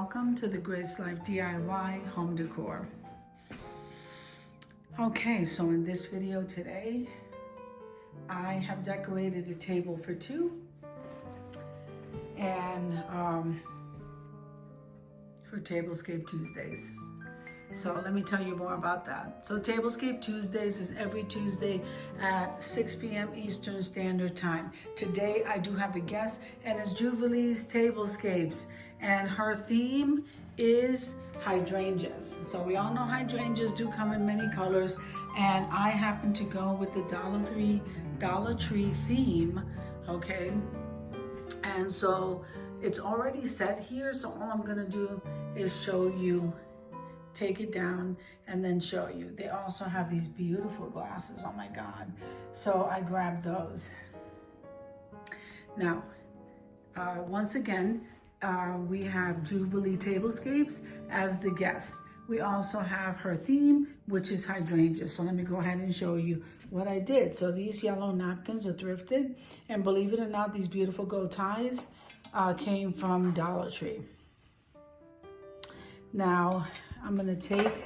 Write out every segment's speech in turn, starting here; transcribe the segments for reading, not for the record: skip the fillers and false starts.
welcome to the Grace Life DIY Home Decor. Okay, so in this video today, I have decorated a table for two and for Tablescape Tuesdays. So let me tell you more about that. So Tablescape Tuesdays is every Tuesday at 6 p.m. Eastern Standard Time. Today I do have a guest, and it's Juvilee's Tablescapes, and her theme is hydrangeas. So we all know hydrangeas do come in many colors, and I happen to go with the Dollar Tree theme, okay? And so it's already set here, so all I'm gonna do is show you, take it down, and then show you. They also have these beautiful glasses, oh my God. So I grabbed those. Now, once again, we have Juvilee Tablescapes as the guest. We also have her theme, which is hydrangeas. So let me go ahead and show you what I did. So these yellow napkins are thrifted, and believe it or not, these beautiful gold ties came from Dollar Tree. Now, I'm gonna take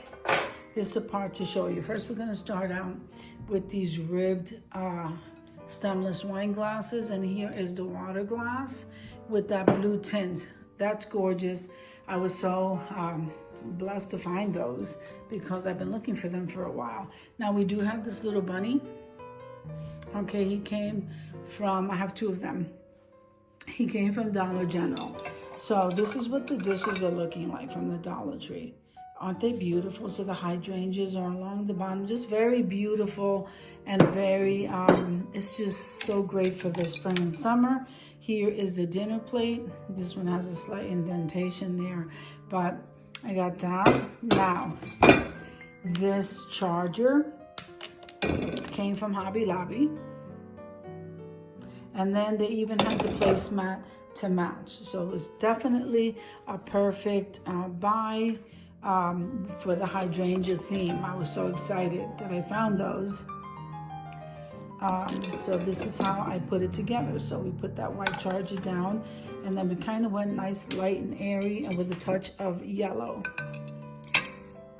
this apart to show you. First, we're gonna start out with these ribbed stemless wine glasses, and here is the water glass with that blue tint. That's gorgeous. I was so blessed to find those because I've been looking for them for a while. Now we do have this little bunny. Okay, he came from, I have two of them. He came from Dollar General. So this is what the dishes are looking like from the Dollar Tree. Aren't they beautiful? So the hydrangeas are along the bottom, just very beautiful and very, it's just so great for the spring and summer. Here is the dinner plate. This one has a slight indentation there, but I got that. Now, this charger came from Hobby Lobby. And then they even had the placemat to match. So it was definitely a perfect buy for the hydrangea theme. I was so excited that I found those. So this is how I put it together. So we put that white charger down, and then we kind of went nice, light and airy, and with a touch of yellow.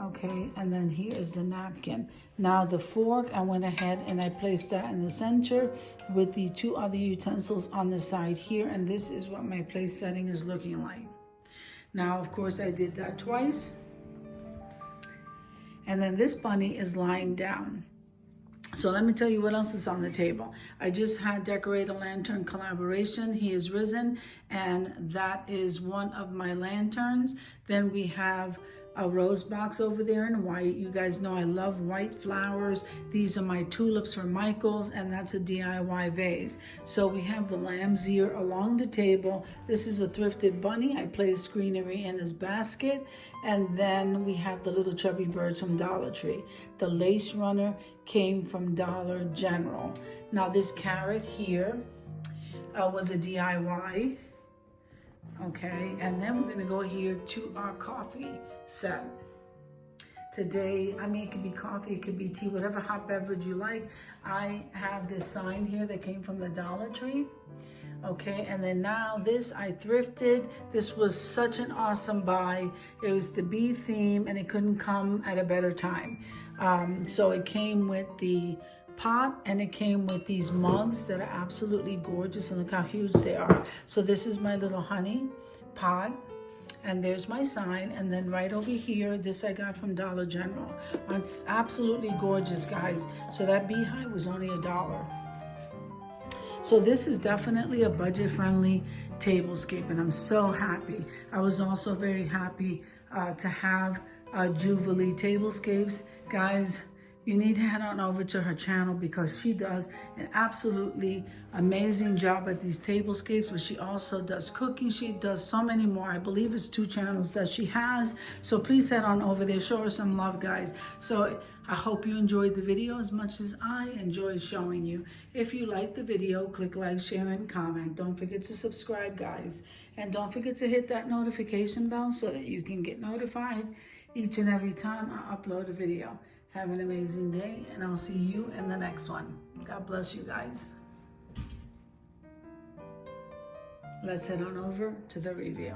Okay, and then here is the napkin. Now the fork, I went ahead and I placed that in the center with the two other utensils on the side here, and this is what my place setting is looking like. Now, of course, I did that twice. And then this bunny is lying down. So let me tell you what else is on the table. I just had Decorate a Lantern collaboration. He is risen, and that is one of my lanterns. Then we have a rose box over there in white. You guys know I love white flowers. These are my tulips from Michael's, and that's a DIY vase. So we have the lamb's ear along the table. This is a thrifted bunny. I placed greenery in his basket. And then we have the little chubby birds from Dollar Tree. The lace runner came from Dollar General. Now this carrot here was a DIY. Okay, and then we're gonna go here to our coffee set. Today, I mean, it could be coffee, it could be tea, whatever hot beverage you like. I have this sign here that came from the Dollar Tree. Okay, and then now this I thrifted. This was such an awesome buy. It was the bee theme, and it couldn't come at a better time. So it came with the pot, and it came with these mugs that are absolutely gorgeous, and look how huge they are. So this is my little honey pot, and there's my sign, and then right over here, this I got from Dollar General. It's absolutely gorgeous, guys. So that beehive was only $1. So this is definitely a budget-friendly tablescape, and I'm so happy. I was also very happy to have Juvilee Tablescapes. Guys, you need to head on over to her channel because she does an absolutely amazing job at these tablescapes, but she also does cooking. She does so many more. I believe it's 2 channels that she has. So please head on over there. Show her some love, guys. So I hope you enjoyed the video as much as I enjoyed showing you. If you liked the video, click like, share, and comment. Don't forget to subscribe, guys. And don't forget to hit that notification bell so that you can get notified each and every time I upload a video. Have an amazing day, and I'll see you in the next one. God bless you guys. Let's head on over to the review.